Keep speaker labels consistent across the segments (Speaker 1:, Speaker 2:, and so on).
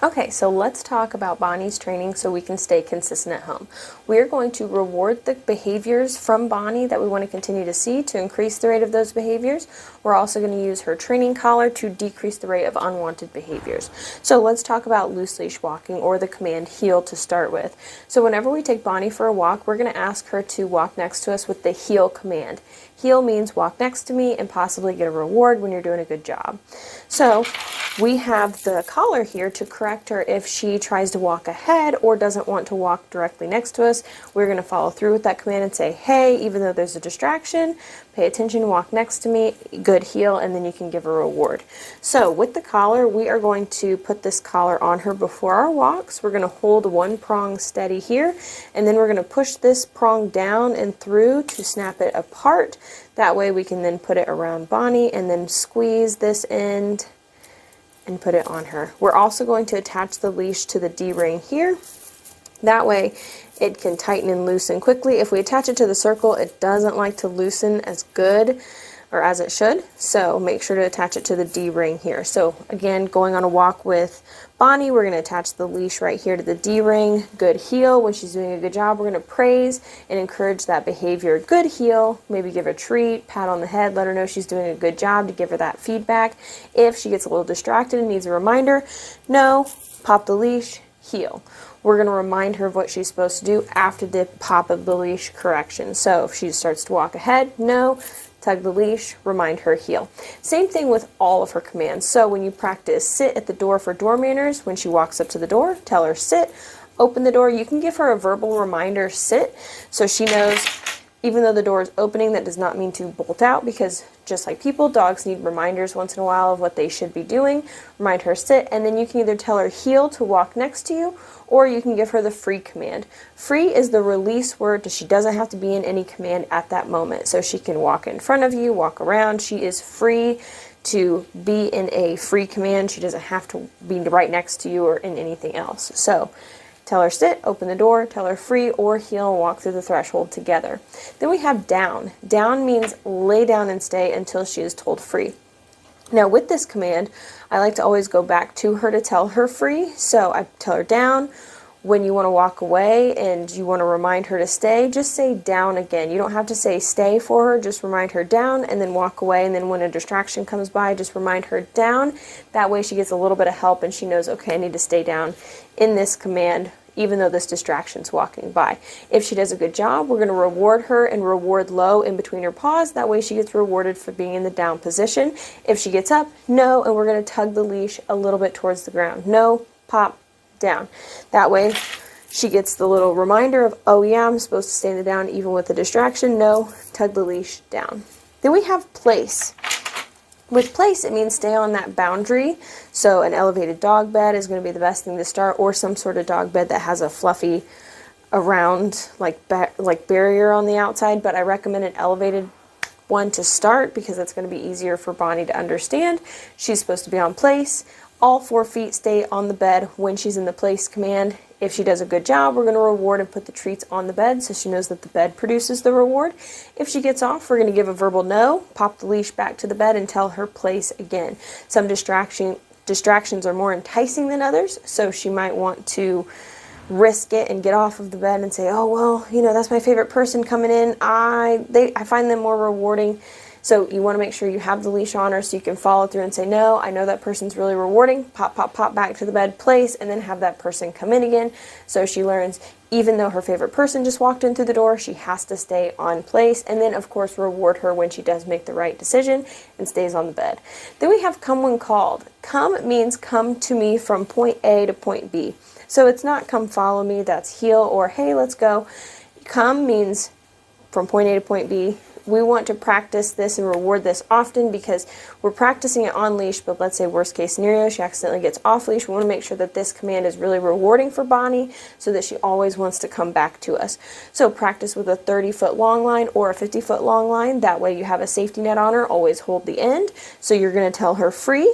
Speaker 1: Okay, so let's talk about Bonnie's training so we can stay consistent at home. We're going to reward the behaviors from Bonnie that we want to continue to see to increase the rate of those behaviors. We're also going to use her training collar to decrease the rate of unwanted behaviors. So let's talk about loose leash walking, or the command heel, to start with. So whenever we take Bonnie for a walk, we're going to ask her to walk next to us with the heel command. Heel means walk next to me and possibly get a reward when you're doing a good job. So we have the collar here to correct her if she tries to walk ahead or doesn't want to walk directly next to us. We're going to follow through with that command and say, hey, even though there's a distraction, pay attention, walk next to me, good heel, and then you can give a reward. So with the collar, we are going to put this collar on her before our walks. We're going to hold one prong steady here, and then we're going to push this prong down and through to snap it apart. That way we can then put it around Bonnie and then squeeze this end and put it on her. We're also going to attach the leash to the D-ring here. That way it can tighten and loosen quickly. If we attach it to the circle, it doesn't like to loosen as good or as it should, so make sure to attach it to the D-ring here. So again, going on a walk with Bonnie, we're going to attach the leash right here to the D-ring. Good heel. When she's doing a good job, we're going to praise and encourage that behavior. Good heel. Maybe give her a treat, pat on the head, let her know she's doing a good job to give her that feedback. If she gets a little distracted and needs a reminder, no, pop the leash, heel. We're going to remind her of what she's supposed to do after the pop of the leash correction. So if she starts to walk ahead, no, tug the leash, remind her, heel. Same thing with all of her commands. So when you practice sit at the door for door manners, when she walks up to the door, tell her sit, open the door. You can give her a verbal reminder, sit, so she knows even though the door is opening, that does not mean to bolt out, because just like people, dogs need reminders once in a while of what they should be doing. Remind her sit, and then you can either tell her heel to walk next to you, or you can give her the free command. Free is the release word, so she doesn't have to be in any command at that moment. So she can walk in front of you, walk around. She is free to be in a free command. She doesn't have to be right next to you or in anything else. So tell her sit, open the door, tell her free or heel, and walk through the threshold together. Then we have down. Down means lay down and stay until she is told free. Now with this command, I like to always go back to her to tell her free. So I tell her down. When you want to walk away and you want to remind her to stay, just say down again. You don't have to say stay for her, just remind her down and then walk away. And then when a distraction comes by, just remind her down. That way she gets a little bit of help and she knows, okay, I need to stay down in this command, even though this distraction's walking by. If she does a good job, we're going to reward her and reward low in between her paws. That way she gets rewarded for being in the down position. If she gets up, no, and we're going to tug the leash a little bit towards the ground. No, pop, down. That way she gets the little reminder of, oh yeah, I'm supposed to stay in the down even with the distraction. No, tug the leash down. Then we have place. With place, it means stay on that boundary. So an elevated dog bed is going to be the best thing to start, or some sort of dog bed that has a fluffy around like barrier on the outside, but I recommend an elevated one to start because that's going to be easier for Bonnie to understand. She's supposed to be on place. All 4 feet stay on the bed when she's in the place command. If she does a good job, we're going to reward and put the treats on the bed so she knows that the bed produces the reward. If she gets off, we're going to give a verbal no, pop the leash back to the bed, and tell her place again. Some distractions are more enticing than others, so she might want to risk it and get off of the bed and say, oh, well, you know, that's my favorite person coming in. I find them more rewarding. So you want to make sure you have the leash on her so you can follow through and say, no, I know that person's really rewarding. Pop, pop, pop back to the bed, place, and then have that person come in again. So she learns, even though her favorite person just walked in through the door, she has to stay on place. And then, of course, reward her when she does make the right decision and stays on the bed. Then we have come when called. Come means come to me from point A to point B. So it's not come follow me, that's heel, or hey, let's go. Come means from point A to point B. We want to practice this and reward this often because we're practicing it on leash, but let's say worst case scenario, she accidentally gets off leash. We want to make sure that this command is really rewarding for Bonnie so that she always wants to come back to us. So practice with a 30-foot long line or a 50-foot long line. That way you have a safety net on her. Always hold the end. So you're going to tell her free.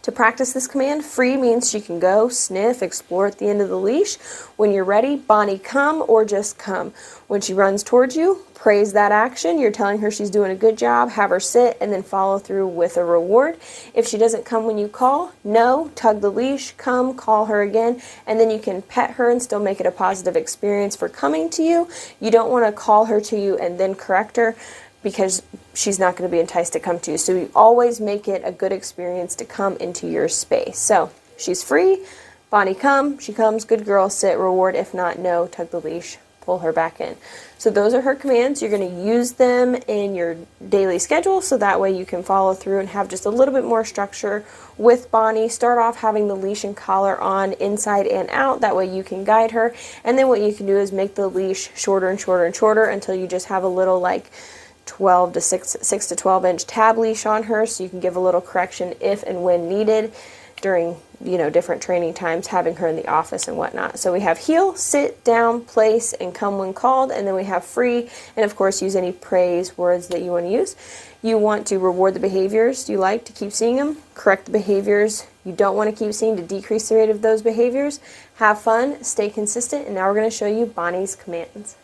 Speaker 1: To practice this command, free means she can go, sniff, explore at the end of the leash. When you're ready, Bonnie, come or just come. When she runs towards you, praise that action. You're telling her she's doing a good job. Have her sit and then follow through with a reward. If she doesn't come when you call, no, tug the leash, come, call her again, and then you can pet her and still make it a positive experience for coming to you. You don't want to call her to you and then correct her, because she's not going to be enticed to come to you. So you always make it a good experience to come into your space. So she's free. Bonnie, come. She comes. Good girl. Sit. Reward. If not, no. Tug the leash. Pull her back in. So those are her commands. You're going to use them in your daily schedule, so that way you can follow through and have just a little bit more structure with Bonnie. Start off having the leash and collar on inside and out. That way you can guide her. And then what you can do is make the leash shorter and shorter and shorter until you just have a little like 12 to 6 to 12 inch tab leash on her, so you can give a little correction if and when needed during, you know, different training times, having her in the office and whatnot. So we have heel, sit, down, place, and come when called, and then we have free, and of course use any praise words that you want to use. You want to reward the behaviors you like to keep seeing them, correct the behaviors you don't want to keep seeing to decrease the rate of those behaviors. Have fun, stay consistent, and now we're going to show you Bonnie's commands.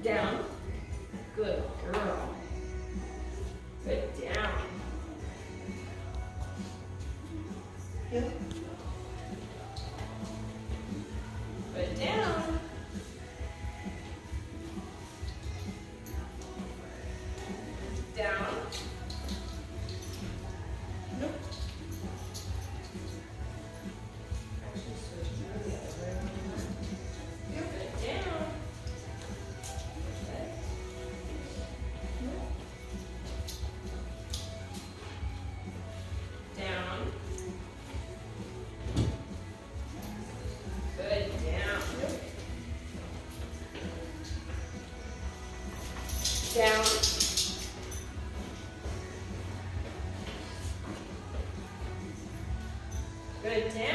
Speaker 1: Down. Good girl. Good. Down. Yep. Good. Down. Down. Nope. Actually, switch to the other way. Yep. Good. Down. Down. Good. Down. Down. Good. Down.